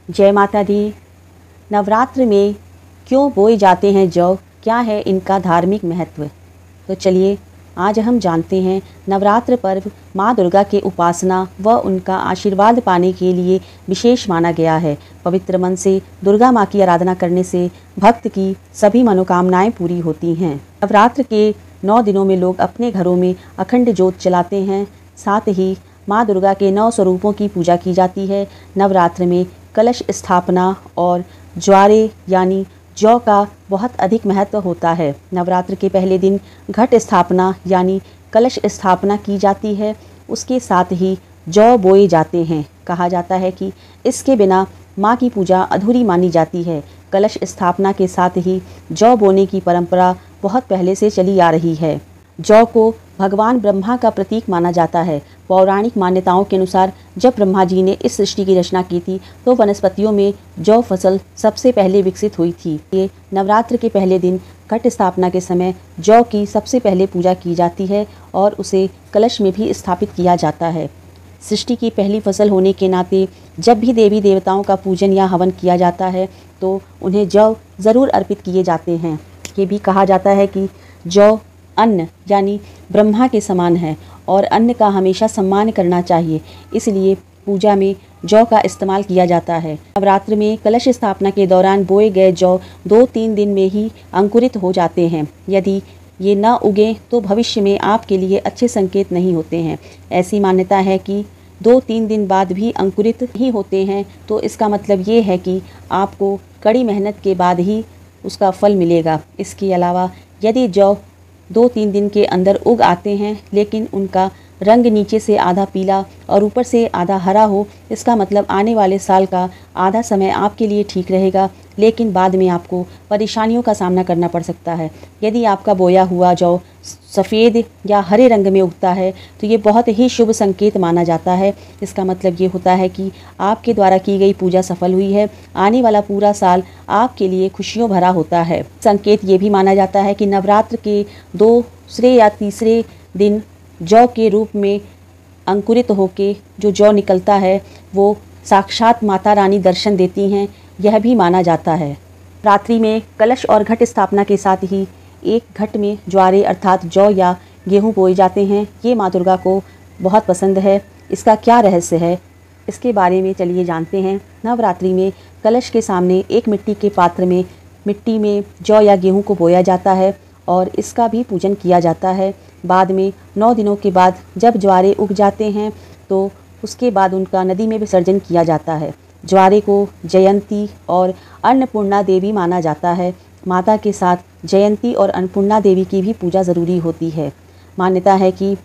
जय माता दी। नवरात्र में क्यों बोए जाते हैं जौ, क्या है इनका धार्मिक महत्व? तो चलिए आज हम जानते हैं। नवरात्र पर्व माँ दुर्गा के उपासना व उनका आशीर्वाद पाने के लिए विशेष माना गया है। पवित्र मन से दुर्गा माँ की आराधना करने से भक्त की सभी मनोकामनाएं पूरी होती हैं। नवरात्र के 9 दिनों में लोग अपने घरों में अखंड ज्योत जलाते हैं। साथ ही माँ दुर्गा के 9 स्वरूपों की पूजा की जाती है। नवरात्र में कलश स्थापना और ज्वारे यानी जौ का बहुत अधिक महत्व होता है। नवरात्र के पहले दिन घट स्थापना यानी कलश स्थापना की जाती है। उसके साथ ही जौ बोए जाते हैं। कहा जाता है कि इसके बिना माँ की पूजा अधूरी मानी जाती है। कलश स्थापना के साथ ही जौ बोने की परंपरा बहुत पहले से चली आ रही है। जौ को भगवान ब्रह्मा का प्रतीक माना जाता है। पौराणिक मान्यताओं के अनुसार जब ब्रह्मा जी ने इस सृष्टि की रचना की थी तो वनस्पतियों में जौ फसल सबसे पहले विकसित हुई थी। ये नवरात्र के पहले दिन घट स्थापना के समय जौ की सबसे पहले पूजा की जाती है और उसे कलश में भी स्थापित किया जाता है। सृष्टि की पहली फसल होने के नाते जब भी देवी देवताओं का पूजन या हवन किया जाता है तो उन्हें जौ ज़रूर अर्पित किए जाते हैं। ये भी कहा जाता है कि जौ अन्न यानी ब्रह्मा के समान है और अन्न का हमेशा सम्मान करना चाहिए, इसलिए पूजा में जौ का इस्तेमाल किया जाता है। नवरात्र में कलश स्थापना के दौरान बोए गए जौ 2-3 दिन में ही अंकुरित हो जाते हैं। यदि ये न उगे तो भविष्य में आपके लिए अच्छे संकेत नहीं होते हैं। ऐसी मान्यता है कि 2-3 दिन बाद भी अंकुरित ही होते हैं तो इसका मतलब ये है कि आपको कड़ी मेहनत के बाद ही उसका फल मिलेगा। इसके अलावा यदि जौ 2-3 दिन के अंदर उग आते हैं लेकिन उनका रंग नीचे से आधा पीला और ऊपर से आधा हरा हो, इसका मतलब आने वाले साल का आधा समय आपके लिए ठीक रहेगा, लेकिन बाद में आपको परेशानियों का सामना करना पड़ सकता है। यदि आपका बोया हुआ जौ सफ़ेद या हरे रंग में उगता है तो ये बहुत ही शुभ संकेत माना जाता है। इसका मतलब ये होता है कि आपके द्वारा की गई पूजा सफल हुई है। आने वाला पूरा साल आपके लिए खुशियों भरा होता है। संकेत ये भी माना जाता है कि नवरात्र के 2 या 3 दिन जौ के रूप में अंकुरित होके जो जौ निकलता है वो साक्षात माता रानी दर्शन देती हैं, यह भी माना जाता है। रात्रि में कलश और घट स्थापना के साथ ही एक घट में ज्वारे अर्थात जौ या गेहूँ बोए जाते हैं। ये माँ दुर्गा को बहुत पसंद है। इसका क्या रहस्य है, इसके बारे में चलिए जानते हैं। नवरात्रि में कलश के सामने एक मिट्टी के पात्र में मिट्टी में जौ या गेहूँ को बोया जाता है और इसका भी पूजन किया जाता है। बाद में 9 दिनों के बाद जब ज्वारे उग जाते हैं तो उसके बाद उनका नदी में विसर्जन किया जाता है। ज्वारे को जयंती और अन्नपूर्णा देवी माना जाता है। माता के साथ जयंती और अन्नपूर्णा देवी की भी पूजा ज़रूरी होती है। मान्यता है कि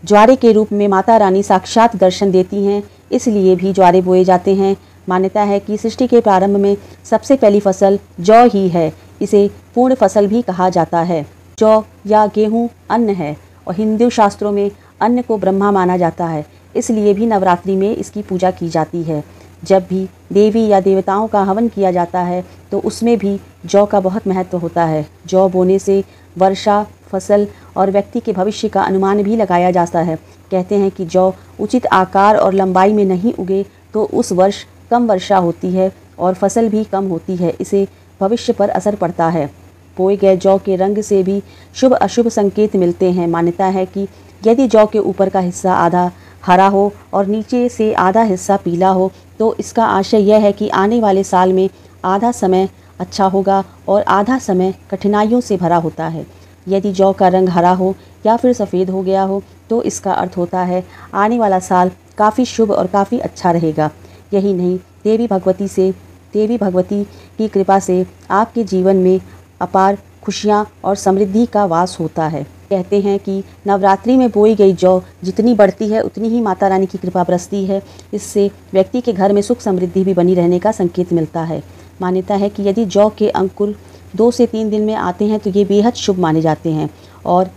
ज्वारे के रूप में माता रानी साक्षात दर्शन देती हैं, इसलिए भी ज्वारे बोए जाते हैं। मान्यता है कि सृष्टि के प्रारंभ में सबसे पहली फसल जौ ही है। इसे पूर्ण फसल भी कहा जाता है। जौ या गेहूँ अन्न है और हिंदू शास्त्रों में अन्न को ब्रह्मा माना जाता है, इसलिए भी नवरात्रि में इसकी पूजा की जाती है। जब भी देवी या देवताओं का हवन किया जाता है तो उसमें भी जौ का बहुत महत्व होता है। जौ बोने से वर्षा, फसल और व्यक्ति के भविष्य का अनुमान भी लगाया जाता है। कहते हैं कि जौ उचित आकार और लंबाई में नहीं उगे तो उस वर्ष कम वर्षा होती है और फसल भी कम होती है, इसे भविष्य पर असर पड़ता है। बोए गए जौ के रंग से भी शुभ अशुभ संकेत मिलते हैं। मान्यता है कि यदि जौ के ऊपर का हिस्सा आधा हरा हो और नीचे से आधा हिस्सा पीला हो तो इसका आशय यह है कि आने वाले साल में आधा समय अच्छा होगा और आधा समय कठिनाइयों से भरा होता है। यदि जौ का रंग हरा हो या फिर सफ़ेद हो गया हो तो इसका अर्थ होता है आने वाला साल काफ़ी शुभ और काफ़ी अच्छा रहेगा। यही नहीं, देवी भगवती की कृपा से आपके जीवन में अपार खुशियाँ और समृद्धि का वास होता है। कहते हैं कि नवरात्रि में बोई गई जौ जितनी बढ़ती है उतनी ही माता रानी की कृपा बरसती है। इससे व्यक्ति के घर में सुख समृद्धि भी बनी रहने का संकेत मिलता है। मान्यता है कि यदि जौ के अंकुर 2 से 3 दिन में आते हैं तो ये बेहद शुभ माने जाते हैं और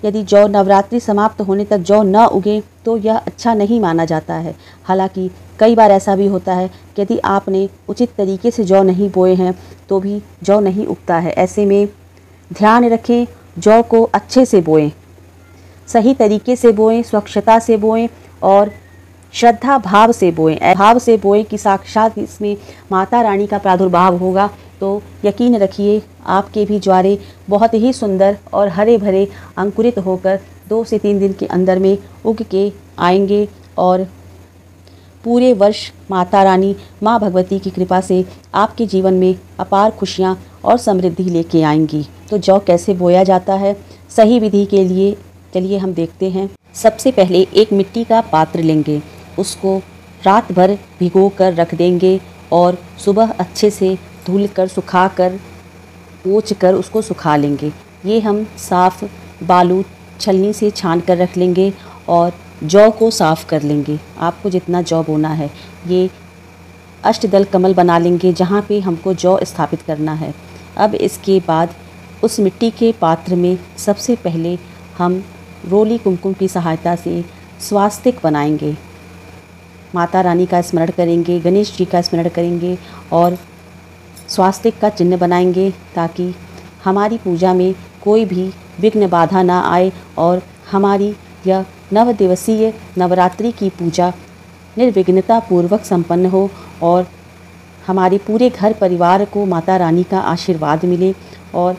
यदि जौ नवरात्रि समाप्त होने तक जौ न उगे तो यह अच्छा नहीं माना जाता है। हालांकि कई बार ऐसा भी होता है कि यदि आपने उचित तरीके से जौ नहीं बोए हैं तो भी जौ नहीं उगता है। ऐसे में ध्यान रखें, जौ को अच्छे से बोएं, सही तरीके से बोएं, स्वच्छता से बोएं और श्रद्धा भाव से बोएं, भाव से बोएं कि साक्षात इसमें माता रानी का प्रादुर्भाव होगा, तो यकीन रखिए आपके भी ज्वारे बहुत ही सुंदर और हरे भरे अंकुरित होकर 2 से 3 दिन के अंदर में उग के आएंगे और पूरे वर्ष माता रानी माँ भगवती की कृपा से आपके जीवन में अपार खुशियाँ और समृद्धि लेके आएंगी। तो जौ कैसे बोया जाता है सही विधि के लिए चलिए हम देखते हैं। सबसे पहले एक मिट्टी का पात्र लेंगे, उसको रात भर भिगो कर रख देंगे और सुबह अच्छे से धुल कर सुखा कर पोंछ कर उसको सुखा लेंगे। ये हम साफ़ बालू छलनी से छान कर रख लेंगे और जौ को साफ़ कर लेंगे। आपको जितना जौ बोना है ये अष्टदल कमल बना लेंगे जहाँ पे हमको जौ स्थापित करना है। अब इसके बाद उस मिट्टी के पात्र में सबसे पहले हम रोली कुमकुम की सहायता से स्वास्तिक बनाएंगे। माता रानी का स्मरण करेंगे, गणेश जी का स्मरण करेंगे और स्वास्तिक का चिन्ह बनाएंगे ताकि हमारी पूजा में कोई भी विघ्न बाधा ना आए और हमारी यह 9 दिवसीय नवरात्रि की पूजा निर्विघ्नता पूर्वक संपन्न हो और हमारे पूरे घर परिवार को माता रानी का आशीर्वाद मिले और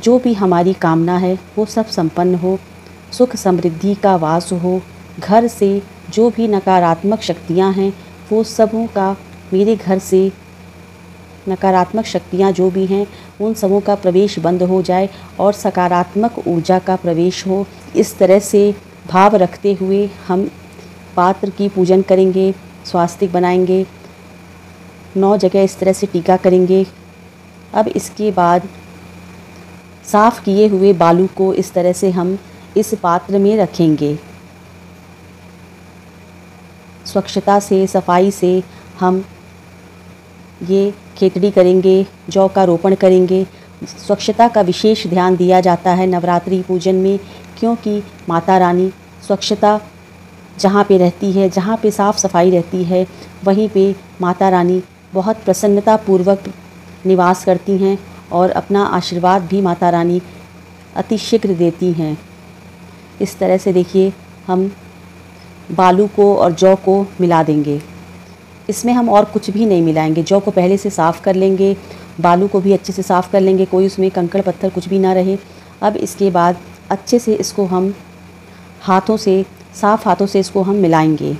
जो भी हमारी कामना है वो सब संपन्न हो, सुख समृद्धि का वास हो, घर से जो भी नकारात्मक शक्तियाँ हैं वो सबों का मेरे घर से नकारात्मक शक्तियाँ जो भी हैं उन सबों का प्रवेश बंद हो जाए और सकारात्मक ऊर्जा का प्रवेश हो। इस तरह से भाव रखते हुए हम पात्र की पूजन करेंगे, स्वास्तिक बनाएंगे, 9 जगह इस तरह से टीका करेंगे। अब इसके बाद साफ़ किए हुए बालू को इस तरह से हम इस पात्र में रखेंगे। स्वच्छता से, सफाई से हम ये खेतड़ी करेंगे, जौ का रोपण करेंगे। स्वच्छता का विशेष ध्यान दिया जाता है नवरात्रि पूजन में, क्योंकि माता रानी स्वच्छता जहाँ पे रहती है, जहाँ पे साफ़ सफाई रहती है, वहीं पे माता रानी बहुत प्रसन्नता पूर्वक निवास करती हैं और अपना आशीर्वाद भी माता रानी अतिशीघ्र देती हैं। इस तरह से देखिए हम बालू को और जौ को मिला देंगे। इसमें हम और कुछ भी नहीं मिलाएंगे। जौ को पहले से साफ़ कर लेंगे, बालू को भी अच्छे से साफ़ कर लेंगे, कोई उसमें कंकड़ पत्थर कुछ भी ना रहे। अब इसके बाद अच्छे से इसको हम हाथों से, साफ़ हाथों से इसको हम मिलाएंगे।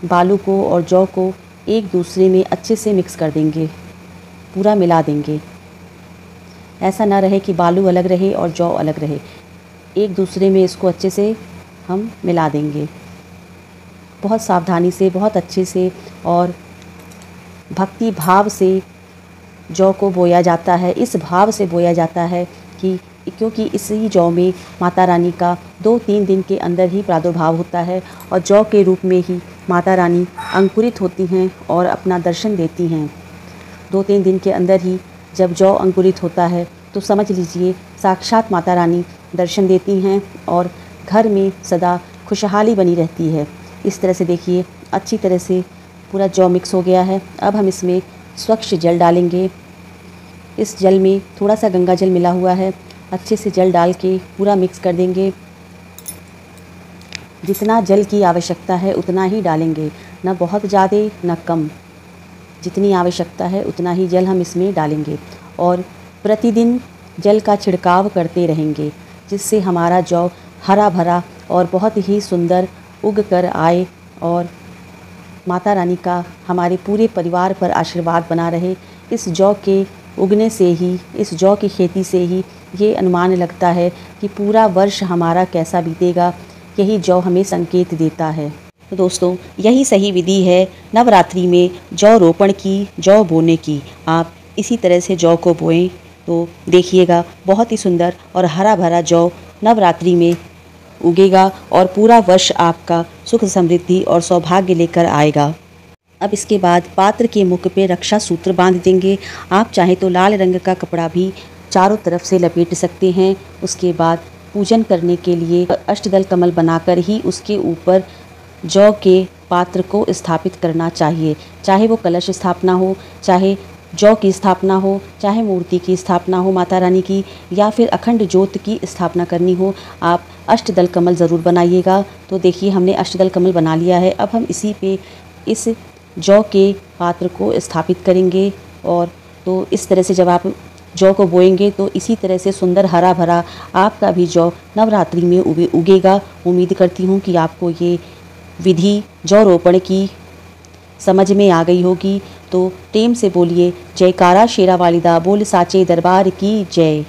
बालू को और जौ को एक दूसरे में अच्छे से मिक्स कर देंगे, पूरा मिला देंगे। ऐसा ना रहे कि बालू अलग रहे और जौ अलग रहे, एक दूसरे में इसको अच्छे से हम मिला देंगे। बहुत सावधानी से, बहुत अच्छे से और भक्ति भाव से जौ को बोया जाता है। इस भाव से बोया जाता है कि क्योंकि इसी जौ में माता रानी का 2-3 दिन के अंदर ही प्रादुर्भाव होता है और जौ के रूप में ही माता रानी अंकुरित होती हैं और अपना दर्शन देती हैं। 2-3 दिन के अंदर ही जब जौ अंकुरित होता है तो समझ लीजिए साक्षात माता रानी दर्शन देती हैं और घर में सदा खुशहाली बनी रहती है। इस तरह से देखिए अच्छी तरह से पूरा जौ मिक्स हो गया है। अब हम इसमें स्वच्छ जल डालेंगे। इस जल में थोड़ा सा गंगा जल मिला हुआ है, अच्छे से जल डाल के पूरा मिक्स कर देंगे। जितना जल की आवश्यकता है उतना ही डालेंगे, ना बहुत ज़्यादा ना कम। जितनी आवश्यकता है उतना ही जल हम इसमें डालेंगे और प्रतिदिन जल का छिड़काव करते रहेंगे, जिससे हमारा जौ हरा भरा और बहुत ही सुंदर उग कर आए और माता रानी का हमारे पूरे परिवार पर आशीर्वाद बना रहे। इस जौ के उगने से ही, इस जौ की खेती से ही ये अनुमान लगता है कि पूरा वर्ष हमारा कैसा बीतेगा, यही जौ हमें संकेत देता है। तो दोस्तों यही सही विधि है नवरात्रि में जौ रोपण की, जौ बोने की। आप इसी तरह से जौ को बोएं तो देखिएगा बहुत ही सुंदर और हरा भरा जौ नवरात्रि में उगेगा और पूरा वर्ष आपका सुख समृद्धि और सौभाग्य लेकर आएगा। अब इसके बाद पात्र के मुख पे रक्षा सूत्र बांध देंगे। आप चाहें तो लाल रंग का कपड़ा भी चारों तरफ से लपेट सकते हैं। उसके बाद पूजन करने के लिए अष्टदल कमल बनाकर ही उसके ऊपर जौ के पात्र को स्थापित करना चाहिए। चाहे वो कलश स्थापना हो, चाहे जौ की स्थापना हो, चाहे मूर्ति की स्थापना हो माता रानी की, या फिर अखंड ज्योत की स्थापना करनी हो, आप अष्टदल कमल ज़रूर बनाइएगा। तो देखिए हमने अष्टदल कमल बना लिया है। अब हम इसी पे इस जौ के पात्र को स्थापित करेंगे। और तो इस तरह से जब आप जौ को बोएंगे तो इसी तरह से सुंदर हरा भरा आपका भी जौ नवरात्रि में उगेगा। उम्मीद करती हूँ कि आपको ये विधि जौ रोपण की समझ में आ गई होगी। तो प्रेम से बोलिए जयकारा शेरा वालिदा बोल साचे दरबार की जय।